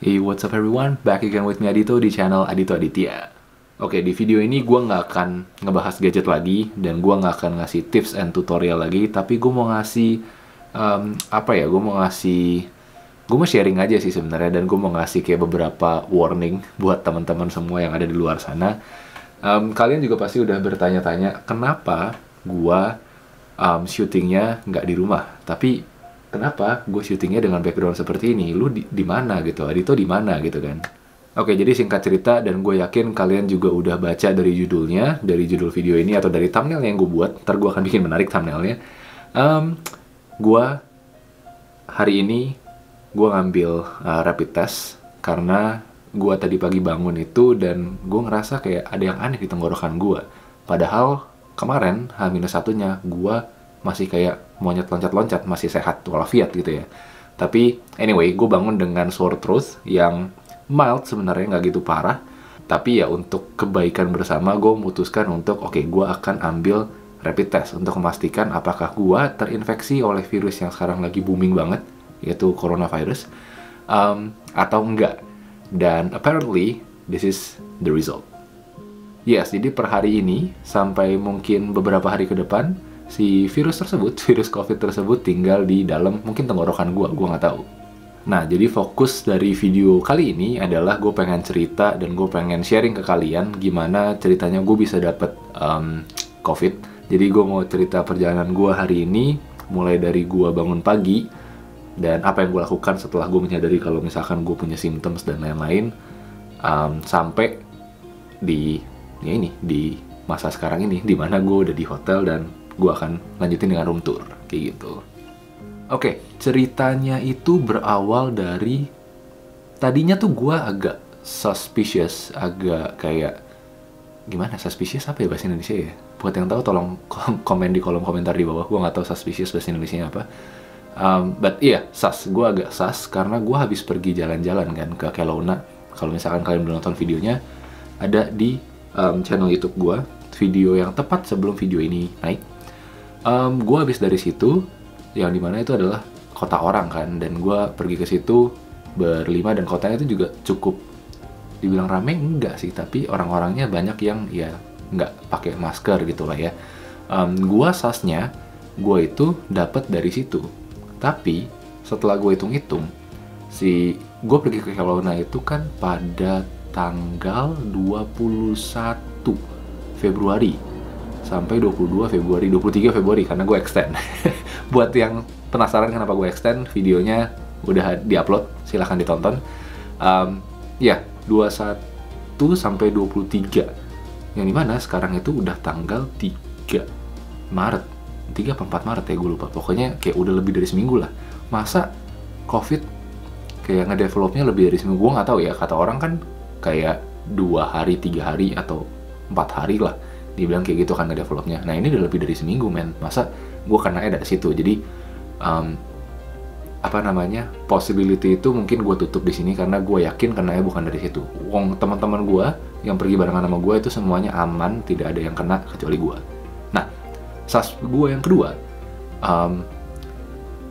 Hey, what's up everyone? Back again with me Adito di channel Adito Aditya. Oke, di video ini gue nggak akan ngebahas gadget lagi, dan gue nggak akan ngasih tips and tutorial lagi, tapi gue mau ngasih, gue mau sharing aja sih sebenarnya, dan gue mau ngasih kayak beberapa warning buat teman-teman semua yang ada di luar sana. Kalian juga pasti udah bertanya-tanya, kenapa gue syutingnya nggak di rumah, tapi kenapa gue syutingnya dengan background seperti ini? Lu di mana gitu? Adito di mana gitu kan? Oke, jadi singkat cerita, dan gue yakin kalian juga udah baca dari judulnya, dari judul video ini, atau dari thumbnail yang gue buat. Ntar gue akan bikin menarik thumbnailnya. Gue hari ini gue ngambil rapid test karena gue tadi pagi bangun itu dan gue ngerasa kayak ada yang aneh di tenggorokan gue. Padahal kemarin H-1-nya gue masih kayak monyet loncat-loncat, masih sehat walafiat gitu ya. Tapi anyway, gue bangun dengan sore throat yang mild sebenarnya, nggak gitu parah. Tapi ya untuk kebaikan bersama, gue memutuskan untuk gue akan ambil rapid test untuk memastikan apakah gue terinfeksi oleh virus yang sekarang lagi booming banget, yaitu coronavirus, atau enggak. Dan apparently this is the result. Yes, jadi per hari ini sampai mungkin beberapa hari ke depan, si virus COVID tersebut tinggal di dalam mungkin tenggorokan gue nggak tahu. Nah, jadi fokus dari video kali ini adalah gue pengen cerita dan gue pengen sharing ke kalian gimana ceritanya gue bisa dapet COVID. Jadi gue mau cerita perjalanan gue hari ini, mulai dari gue bangun pagi, dan apa yang gue lakukan setelah gue menyadari kalau misalkan gue punya symptoms dan lain-lain, sampai di masa sekarang ini, di mana gue udah di hotel dan gue akan lanjutin dengan room tour, kayak gitu. Oke, ceritanya itu berawal dari, tadinya tuh gue agak suspicious, agak kayak, gimana, suspicious apa ya bahasa Indonesia ya? Buat yang tahu tolong komen di kolom komentar di bawah, gue nggak tahu suspicious bahasa Indonesia apa. But iya, gue agak sus, karena gue habis pergi jalan-jalan kan ke Kelowna. Kalau misalkan kalian belum nonton videonya, ada di channel YouTube gue, video yang tepat sebelum video ini naik. Gue habis dari situ, yang dimana itu adalah kota orang kan, dan gue pergi ke situ berlima, dan kotanya itu juga cukup dibilang rame enggak sih, tapi orang-orangnya banyak yang ya nggak pakai masker gitu lah ya. Gue sasnya, gue itu dapat dari situ, tapi setelah gue hitung-hitung, gue pergi ke Kelowna itu kan pada tanggal 21 Februari sampai 22 Februari, 23 Februari, karena gue extend. Buat yang penasaran kenapa gue extend, videonya udah di-upload, silahkan ditonton. 21 sampai 23, yang dimana sekarang itu udah tanggal 3 Maret, 3 apa 4 Maret ya, gue lupa. Pokoknya kayak udah lebih dari seminggu lah. Masa COVID kayak ngedevelopnya lebih dari seminggu? Gue nggak tahu ya, kata orang kan kayak 2 hari, 3 hari, atau 4 hari lah dibilang kayak gitu kan ngedevelopnya. Nah, ini udah lebih dari seminggu, men. Masa gue kena dari situ? Jadi possibility itu mungkin gue tutup di sini karena gue yakin kena bukan dari situ. Wong teman-teman gue yang pergi barengan sama gue itu semuanya aman, tidak ada yang kena kecuali gue. Nah, sas gue yang kedua,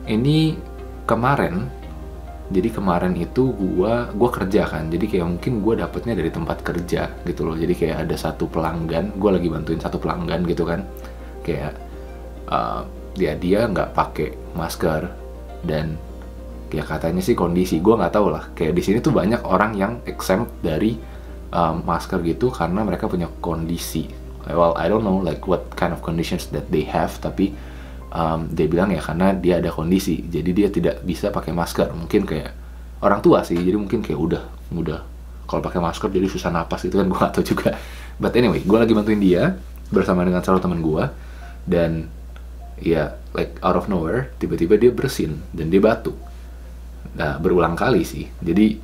ini kemarin. Jadi kemarin itu gue kerja kan, jadi kayak mungkin gue dapetnya dari tempat kerja gitu loh. Jadi kayak ada satu pelanggan, gue lagi bantuin satu pelanggan gitu kan, kayak dia nggak pakai masker, dan ya katanya sih kondisi, gue nggak tahu lah. Kayak di sini tuh banyak orang yang exempt dari masker gitu karena mereka punya kondisi. Well, I don't know like what kind of conditions that they have, tapi dia bilang ya karena dia ada kondisi, jadi dia tidak bisa pakai masker. Mungkin kayak orang tua sih, jadi mungkin kayak udah kalau pakai masker jadi susah napas gitu kan, gue gak tahu juga. But anyway, gue lagi bantuin dia bersama dengan salah teman gue, dan ya like out of nowhere tiba-tiba dia bersin dan dia batuk. Nah, berulang kali sih. Jadi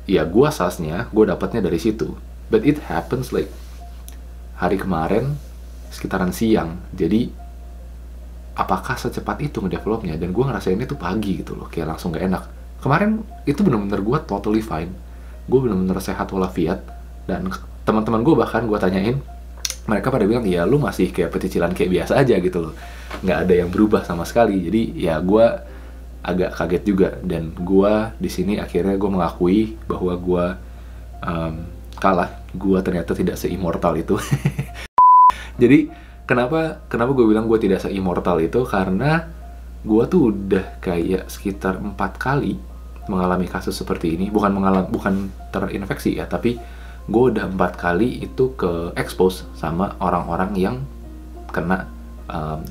ya gue sasnya, gue dapatnya dari situ. But it happens like hari kemarin sekitaran siang. Jadi apakah secepat itu ngedevelopnya? Dan gue ngerasainnya tuh pagi gitu loh, kayak langsung gak enak. Kemarin itu bener-bener gue totally fine, gue bener-bener sehat walafiat, dan teman-teman gue bahkan gue tanyain, mereka pada bilang ya lu masih kayak pecicilan kayak biasa aja gitu loh, nggak ada yang berubah sama sekali. Jadi ya gue agak kaget juga. Dan gue di sini akhirnya gue mengakui bahwa gue kalah. Gue ternyata tidak seimmortal itu. Jadi kenapa gue bilang gue tidak seimmortal itu, karena gue tuh udah kayak sekitar 4 kali mengalami kasus seperti ini. Bukan terinfeksi ya, tapi gue udah 4 kali itu ke expose sama orang-orang yang kena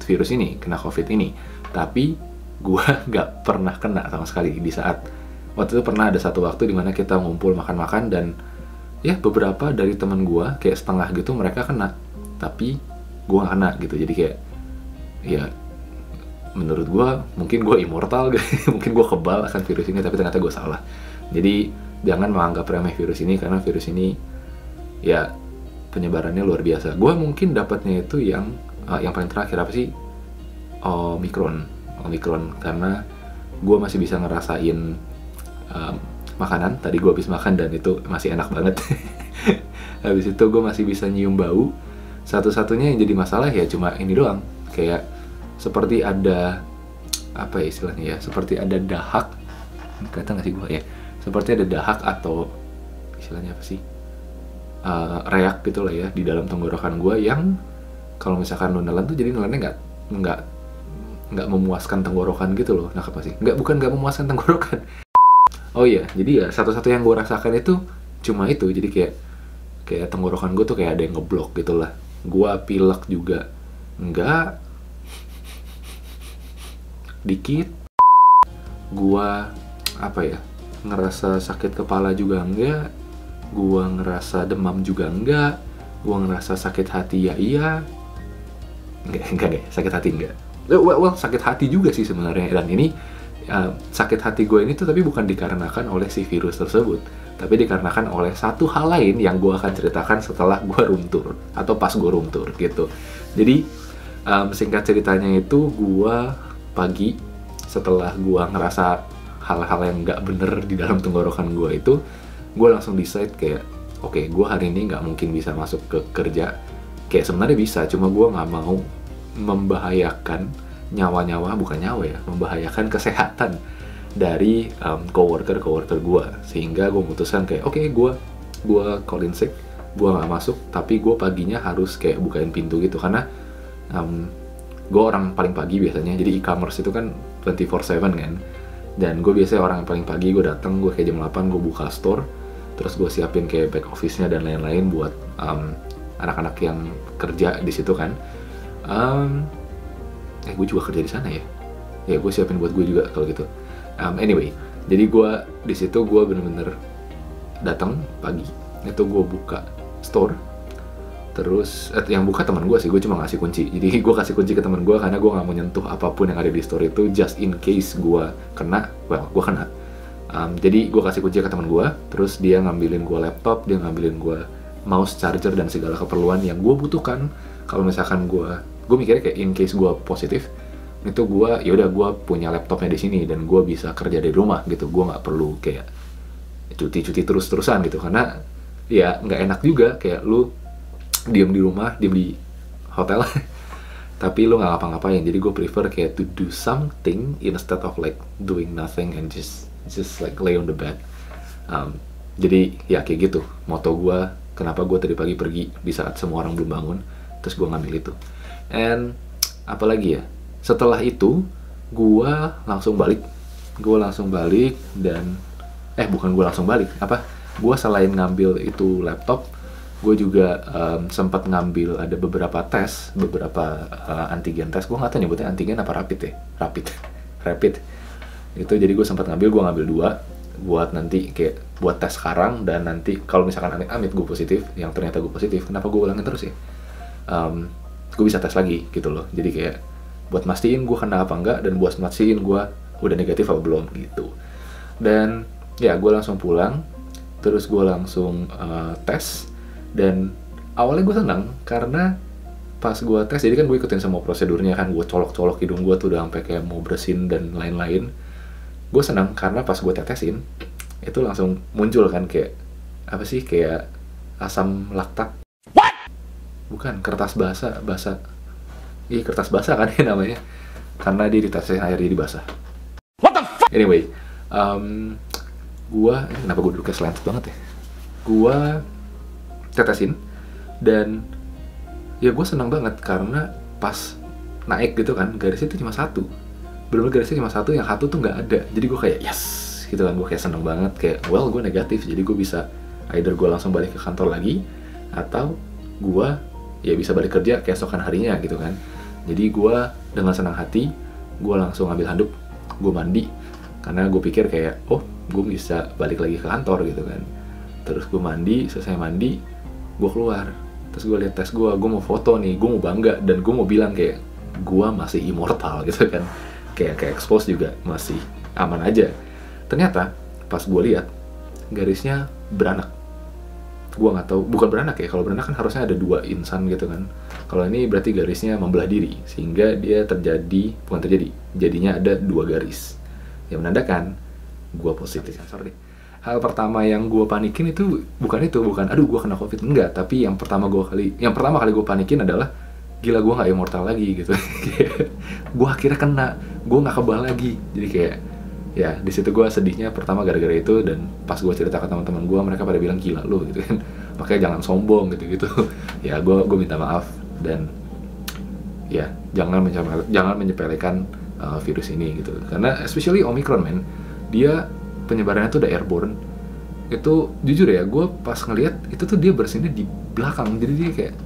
virus ini, kena COVID ini. Tapi gue nggak pernah kena sama sekali. Di saat waktu itu pernah ada satu waktu dimana kita ngumpul makan-makan, dan ya beberapa dari temen gue kayak setengah gitu mereka kena, tapi gue nggak kena gitu. Jadi kayak ya menurut gue mungkin gue immortal gitu. Mungkin gue kebal akan virus ini, tapi ternyata gue salah. Jadi jangan menganggap remeh virus ini, karena virus ini ya penyebarannya luar biasa. Gue mungkin dapatnya itu yang paling terakhir apa sih, Omicron, karena gue masih bisa ngerasain makanan. Tadi gue habis makan dan itu masih enak banget. Habis itu gue masih bisa nyium bau. Satu-satunya yang jadi masalah ya cuma ini doang, kayak seperti ada apa ya istilahnya ya, seperti ada dahak, kata nggak sih gue ya, seperti ada dahak atau istilahnya apa sih, reak gitu lah ya di dalam tenggorokan gue, yang kalau misalkan lo nelan tuh jadi nelannya nggak memuaskan tenggorokan gitu loh. Nah apa sih, bukan nggak memuaskan tenggorokan. Oh iya, jadi ya satu-satu yang gue rasakan itu cuma itu. Jadi kayak tenggorokan gue tuh kayak ada yang ngeblok gitu lah. Gue pilek juga enggak, dikit. Gue apa ya, ngerasa sakit kepala juga enggak. Gue ngerasa demam juga enggak. Gue ngerasa sakit hati ya iya. Enggak deh, sakit hati enggak. Well, sakit hati juga sih sebenarnya. Dan ini sakit hati gue ini tuh tapi bukan dikarenakan oleh si virus tersebut, tapi dikarenakan oleh satu hal lain yang gue akan ceritakan setelah gue room tour atau pas gue room tour gitu. Jadi singkat ceritanya itu, gue pagi setelah gue ngerasa hal-hal yang nggak bener di dalam tenggorokan gue itu, gue langsung decide kayak oke, gue hari ini nggak mungkin bisa masuk ke kerja. Kayak sebenarnya bisa, cuma gue nggak mau membahayakan bukan nyawa ya, membahayakan kesehatan dari coworker gue, sehingga gue memutuskan kayak oke, gue call in sick, gue nggak masuk, tapi gue paginya harus kayak bukain pintu gitu, karena gue orang paling pagi biasanya. Jadi e-commerce itu kan 24/7 kan, dan gue biasanya orang yang paling pagi. Gue datang, gue kayak jam 8 gue buka store, terus gue siapin kayak back office-nya dan lain-lain buat anak-anak yang kerja di situ kan. Gue juga kerja di sana ya. Ya gue siapin buat gue juga kalau gitu. Anyway, jadi gue di situ gue bener-bener datang pagi. Itu gue buka store. Terus yang buka teman gue sih, gue cuma ngasih kunci. Jadi gue kasih kunci ke teman gue karena gue nggak mau nyentuh apapun yang ada di store itu, just in case gue kena. Well, gue kena. Jadi gue kasih kunci ke teman gue. Terus dia ngambilin gue laptop, dia ngambilin gue mouse, charger dan segala keperluan yang gue butuhkan. Kalau misalkan gue mikirnya kayak in case gue positif, itu gue yaudah gue punya laptopnya di sini dan gue bisa kerja dari rumah gitu. Gue nggak perlu kayak cuti terus-terusan gitu, karena ya nggak enak juga kayak lu diem di rumah, diem di hotel tapi lu nggak ngapa-ngapain. Jadi gue prefer kayak to do something instead of like doing nothing and just like lay on the bed. Jadi ya kayak gitu moto gue, kenapa gue tadi pagi pergi di saat semua orang belum bangun, terus gue ngambil itu. And apalagi ya, setelah itu gue langsung balik dan bukan gue langsung balik, gue selain ngambil itu laptop, gue juga sempat ngambil ada beberapa tes, antigen tes. Gue nggak tahu nyebutnya antigen apa rapid itu. Jadi gue sempat gue ngambil 2 buat nanti kayak buat tes sekarang, dan nanti kalau misalkan amit-amit gue positif, yang ternyata gue positif, kenapa gue ulangin terus ya, gue bisa tes lagi gitu loh. Jadi kayak buat mastiin gue kena apa enggak, dan buat mastiin gue udah negatif apa belum gitu. Dan ya gue langsung pulang, terus gue langsung tes. Dan awalnya gue senang karena pas gue tes, jadi kan gue ikutin semua prosedurnya kan, gue colok-colok hidung gue tuh udah sampai kayak mau bersin dan lain-lain. Gue senang karena pas gue tetesin itu langsung muncul kan kayak apa sih, kayak asam laktat. What? Bukan, kertas basah. Iya, kertas basah kan ya namanya, karena dia ditetesin air jadi basah. What the Anyway, kenapa gue duduknya slanted banget ya? Gue tetesin, dan ya gue senang banget karena pas naik gitu kan, garisnya itu cuma satu. Bener-bener garisnya cuma satu, yang satu tuh nggak ada. Jadi gue kayak yes gitu kan, gue kayak seneng banget, kayak well gue negatif, jadi gue bisa either gue langsung balik ke kantor lagi, atau gue ya bisa balik kerja keesokan harinya gitu kan. Jadi gue dengan senang hati, gue langsung ambil handuk, gue mandi, karena gue pikir kayak, oh gue bisa balik lagi ke kantor gitu kan. Terus gue mandi, selesai mandi, gue keluar, terus gue lihat tes gue mau foto nih, gue mau bangga, dan gue mau bilang kayak, gue masih immortal gitu kan. Kayak expose juga masih aman aja. Ternyata pas gue lihat garisnya beranak. Gue nggak tahu, bukan beranak ya, kalau beranak kan harusnya ada 2 insan gitu kan. Kalau ini berarti garisnya membelah diri, sehingga dia jadinya ada 2 garis yang menandakan gue positif. Sorry. Hal pertama yang gue panikin itu bukan aduh gue kena covid, enggak, tapi yang pertama kali gue panikin adalah gila gue nggak immortal lagi gitu. Gue akhirnya kena, gue nggak kebal lagi, jadi kayak ya di situ gue sedihnya pertama gara-gara itu. Dan pas gue cerita ke teman-teman gue, mereka pada bilang gila lu gitu kan, makanya jangan sombong gitu. Ya gue minta maaf, dan ya jangan menyepelekan virus ini gitu, karena especially Omicron man, dia penyebarannya tuh udah airborne. Itu jujur ya, gue pas ngeliat itu tuh dia bersinnya di belakang, jadi dia kayak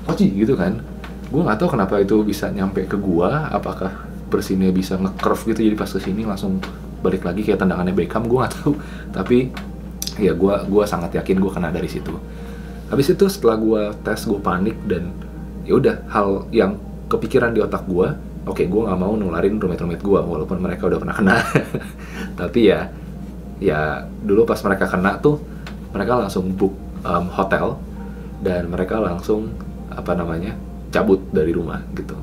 koci gitu kan. Gue nggak tahu kenapa itu bisa nyampe ke gue, apakah bersinnya bisa nge-curve gitu, jadi pas kesini langsung balik lagi kayak tendangannya Beckham, gue nggak tahu. Tapi ya gue sangat yakin gue kena dari situ. Habis itu setelah gue tes, gue panik, dan ya udah, hal yang kepikiran di otak gue, oke, gue nggak mau nularin roommate gue walaupun mereka udah pernah kena. Tapi ya dulu pas mereka kena tuh, mereka langsung book hotel, dan mereka langsung cabut dari rumah gitu.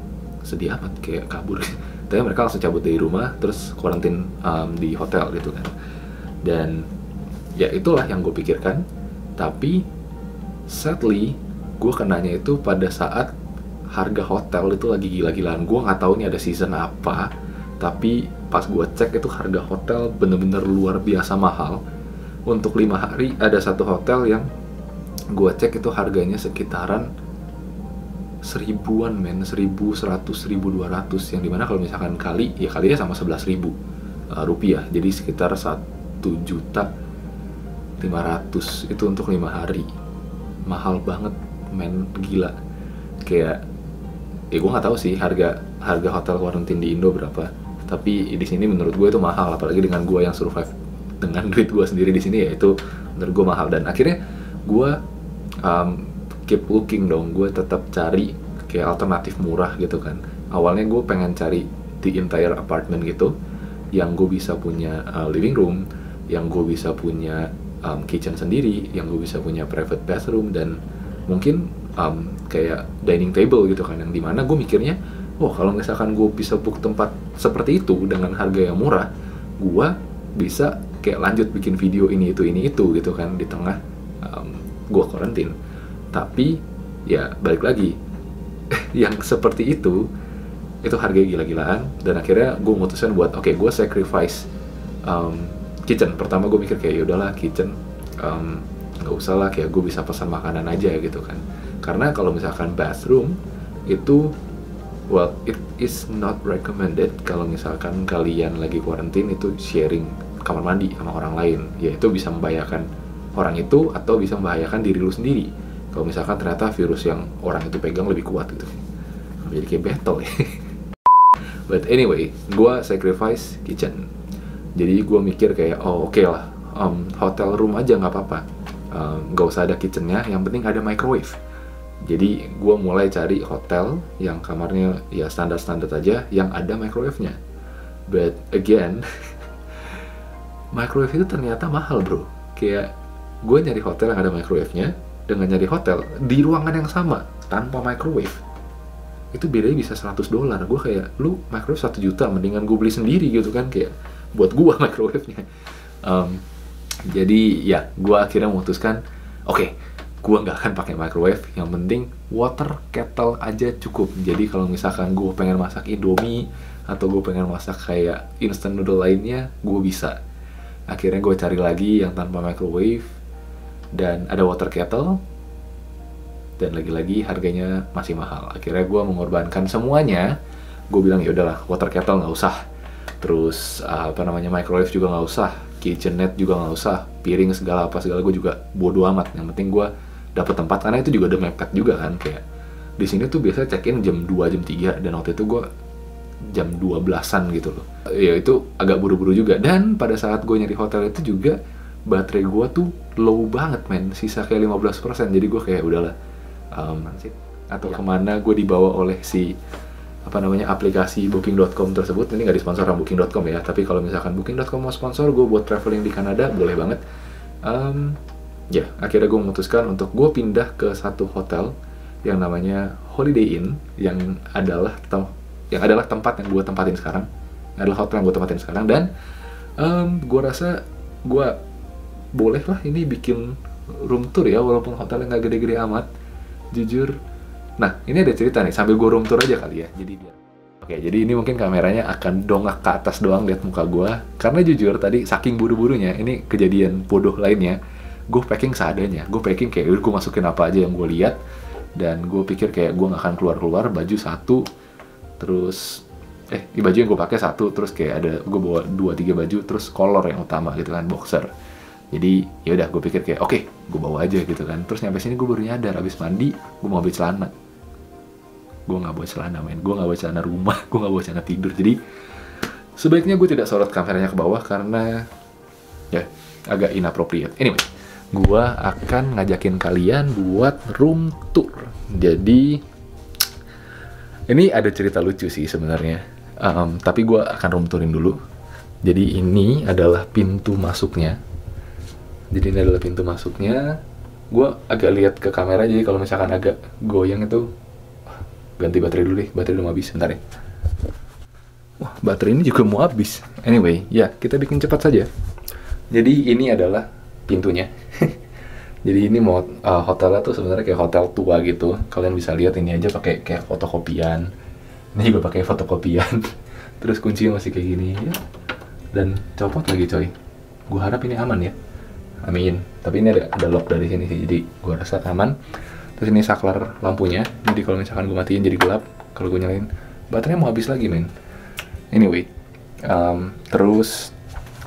Sedih amat, kayak kabur. Tapi mereka langsung cabut dari rumah, terus karantin di hotel gitu kan. Dan ya itulah yang gue pikirkan. Tapi sadly gue kenanya itu pada saat harga hotel itu lagi gila-gilaan. Gue nggak tahu ini ada season apa, tapi pas gue cek itu harga hotel bener-bener luar biasa mahal. Untuk 5 hari ada satu hotel yang gue cek itu harganya sekitaran 1000-an men, 1100, 1200, yang dimana kalau misalkan kalinya sama 11.000 rupiah, jadi sekitar 1.500.000 itu untuk 5 hari. Mahal banget men, gila. Kayak ya gue nggak tahu sih harga hotel karantin di Indo berapa, tapi di sini menurut gue itu mahal, apalagi dengan gue yang survive dengan duit gue sendiri di sini, ya itu menurut gue mahal. Dan akhirnya gue keep looking dong, gue tetap cari kayak alternatif murah gitu kan. Awalnya gue pengen cari the entire apartment gitu, yang gue bisa punya living room, yang gue bisa punya kitchen sendiri, yang gue bisa punya private bathroom, dan mungkin kayak dining table gitu kan, yang dimana gue mikirnya, kalau misalkan gue bisa book tempat seperti itu dengan harga yang murah, gue bisa kayak lanjut bikin video ini itu gitu kan di tengah gue karantin. Tapi ya balik lagi, yang seperti itu harganya gila-gilaan, dan akhirnya gue memutuskan buat gue sacrifice kitchen. Pertama gue mikir kayak yaudahlah kitchen nggak usah lah, kayak gue bisa pesan makanan aja gitu kan. Karena kalau misalkan bathroom itu it is not recommended kalau misalkan kalian lagi quarantine itu sharing kamar mandi sama orang lain. Ya itu bisa membahayakan orang itu, atau bisa membahayakan diri lu sendiri kalau misalkan ternyata virus yang orang itu pegang lebih kuat gitu. Jadi kayak battle ya. But anyway, gue sacrifice kitchen. Jadi gue mikir kayak oke lah, hotel room aja nggak apa-apa, nggak usah ada kitchennya, yang penting ada microwave. Jadi gue mulai cari hotel yang kamarnya ya standar-standar aja, yang ada microwave-nya. But again, microwave itu ternyata mahal bro. Kayak gue nyari hotel yang ada microwave-nya, dengan nyari hotel di ruangan yang sama tanpa microwave, itu bedanya bisa $100. Gue kayak, lu microwave 1 juta, mendingan gue beli sendiri gitu kan, kayak buat gue microwave-nya. Jadi ya gue akhirnya memutuskan gue nggak akan pakai microwave, yang penting water kettle aja cukup. Jadi kalau misalkan gue pengen masak Indomie atau gue pengen masak kayak instant noodle lainnya, gue bisa. Akhirnya gue cari lagi yang tanpa microwave, dan ada water kettle, dan lagi-lagi harganya masih mahal. Akhirnya gue mengorbankan semuanya. Gue bilang ya udahlah, water kettle nggak usah, terus microwave juga nggak usah, kitchenette juga nggak usah, piring segala gue juga bodo amat. Yang penting gue dapet tempat, karena itu juga udah mepet juga kan, kayak di sini tuh biasanya check in jam 2 jam 3, dan waktu itu gue jam 12-an gitu loh. Ya itu agak buru-buru juga, dan pada saat gue nyari hotel itu juga baterai gue tuh low banget men, sisa kayak 15%. Jadi gue kayak udahlah, atau kemana gue dibawa oleh si aplikasi Booking.com tersebut. Ini nggak disponsor sama Booking.com ya, tapi kalau misalkan Booking.com mau sponsor gue buat traveling di Kanada, boleh banget. Ya, akhirnya gue memutuskan untuk gue pindah ke satu hotel yang namanya Holiday Inn, yang adalah tempat yang gue tempatin sekarang, dan gue rasa gue boleh lah ini bikin room tour ya, walaupun hotelnya nggak gede-gede amat, jujur. Nah, ini ada cerita nih, sambil gue room tour aja kali ya. Jadi ini mungkin kameranya akan dongak ke atas doang lihat muka gue, karena jujur tadi saking buru-burunya, ini kejadian bodoh lainnya, gue packing seadanya. Gue packing kayak gue masukin apa aja yang gue lihat, dan gue pikir kayak gue nggak akan keluar baju satu, terus baju yang gue pakai satu, terus kayak ada gue bawa 2-3 baju, terus kolor yang utama gitu kan, boxer. Jadi ya udah, gue pikir kayak oke, gue bawa aja gitu kan. Terus nyampe sini gue baru nyadar, abis mandi gue mau ambil celana. Gue nggak bawa celana men, gue nggak bawa celana rumah, gue nggak bawa celana tidur. Jadi sebaiknya gue tidak sorot kameranya ke bawah karena ya agak inappropriate. Anyway, gue akan ngajakin kalian buat room tour. Jadi ini ada cerita lucu sih sebenarnya, tapi gue akan room tourin dulu. Jadi ini adalah pintu masuknya. Gue agak lihat ke kamera, jadi kalau misalkan agak goyang itu ganti baterai dulu deh, baterai udah mau habis, bentar ya. Wah, baterai ini juga mau habis. Anyway, ya kita bikin cepat saja. Jadi ini adalah pintunya. Jadi ini hotelnya tuh sebenarnya kayak hotel tua gitu. Kalian bisa lihat ini aja pakai kayak fotokopian. Ini juga pakai fotokopian. Terus kuncinya masih kayak gini ya. Dan copot lagi coy. Gue harap ini aman ya. Amin. Tapi ini ada lock dari sini sih, jadi gue rasa aman. Terus ini saklar lampunya. Jadi kalau misalkan gue matiin jadi gelap. Kalau gue nyalain, baterainya mau habis lagi men. Anyway, terus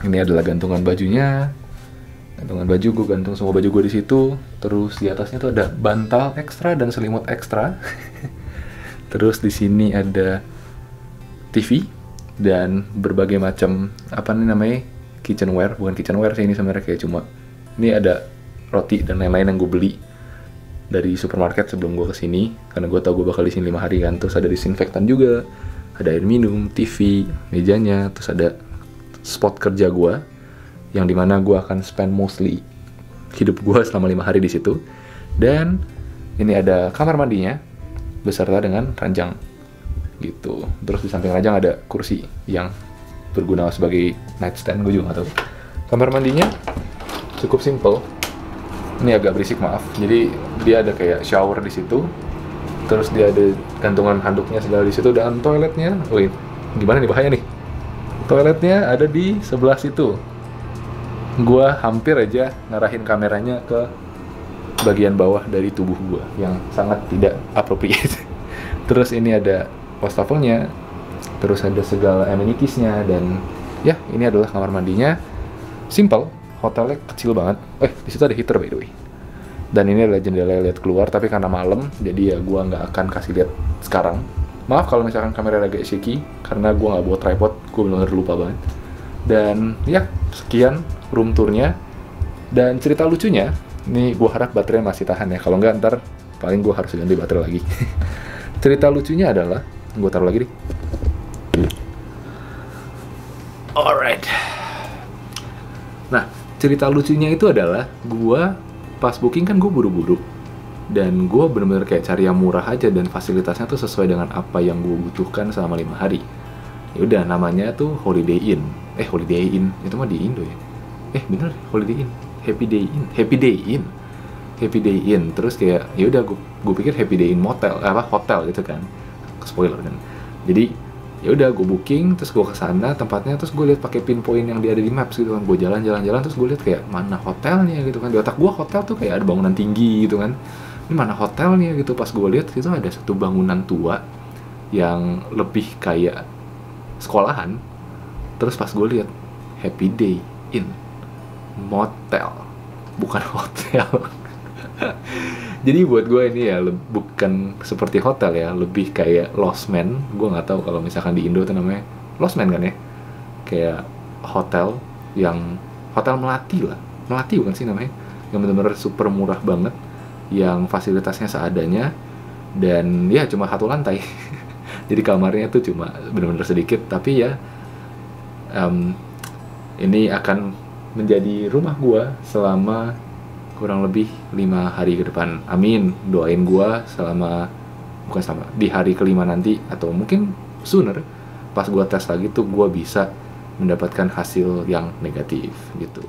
ini adalah gantungan bajunya. Gantungan baju, gue gantung semua baju gue di situ. Terus di atasnya tuh ada bantal ekstra dan selimut ekstra. Terus di sini ada TV dan berbagai macam kitchenware. Bukan kitchenware sih, ini sebenarnya kayak cuma ini ada roti dan lain-lain yang gue beli dari supermarket sebelum gue kesini, karena gue tahu gue bakal di sini 5 hari kan. Terus ada disinfektan juga, ada air minum, TV, mejanya, terus ada spot kerja gue yang dimana gue akan spend mostly hidup gue selama 5 hari di situ. Dan ini ada kamar mandinya beserta dengan ranjang gitu. Terus di samping ranjang ada kursi yang berguna sebagai nightstand, gue juga nggak tahu. Kamar mandinya cukup simple. Ini agak berisik, maaf. Jadi dia ada kayak shower di situ. Terus dia ada gantungan handuknya segala di situ, dan toiletnya, wait, gimana nih, bahaya nih. Toiletnya ada di sebelah situ. Gua hampir aja ngarahin kameranya ke bagian bawah dari tubuh gua yang sangat tidak appropriate. Terus ini ada wastafelnya, terus ada segala amenitiesnya, dan ya ini adalah kamar mandinya. Simple, hotelnya kecil banget. Di situ ada heater by the way. Dan ini adalah jendela lihat keluar, tapi karena malam, jadi ya gua nggak akan kasih lihat sekarang. Maaf kalau misalkan kamera agak shaky, karena gua nggak bawa tripod, gua benar-benar lupa banget. Dan ya, sekian room tournya. Dan cerita lucunya, ini gue harap baterai masih tahan ya. Kalau nggak, ntar paling gue harus ganti baterai lagi. Cerita lucunya adalah, gue taruh lagi nih. Alright. Nah, cerita lucunya itu adalah, gue pas booking kan gue buru-buru. Dan gue bener-bener kayak cari yang murah aja, dan fasilitasnya tuh sesuai dengan apa yang gue butuhkan selama 5 hari. Ya udah, namanya tuh Holiday Inn. Holiday Inn, itu mah di Indo ya. Bener, Holiday Inn. Happy Day Inn. Terus kayak ya udah, gue pikir Happy Day Inn hotel gitu kan. Spoiler kan. Jadi Ya udah gue booking, terus gue kesana tempatnya, terus gue lihat pakai pinpoint yang dia ada di maps gitu kan. Gue jalan-jalan terus gue lihat kayak mana hotelnya gitu kan. Di otak gue hotel tuh kayak ada bangunan tinggi gitu kan, ini mana hotelnya gitu. Pas gue lihat itu ada satu bangunan tua yang lebih kayak sekolahan. Terus pas gue lihat Happy Day Inn motel, bukan hotel. Jadi buat gue ini ya bukan seperti hotel ya, lebih kayak losmen. Gue nggak tahu kalau misalkan di Indo tuh namanya losmen kan ya, kayak hotel yang hotel melati lah, melati bukan sih namanya, yang benar-benar super murah banget, yang fasilitasnya seadanya, dan ya cuma satu lantai. Jadi kamarnya tuh cuma benar-benar sedikit, tapi ya ini akan menjadi rumah gua selama kurang lebih 5 hari ke depan. Amin, doain gua selama, bukan selama, di hari kelima nanti, atau mungkin sooner, pas gua tes lagi tuh gua bisa mendapatkan hasil yang negatif gitu.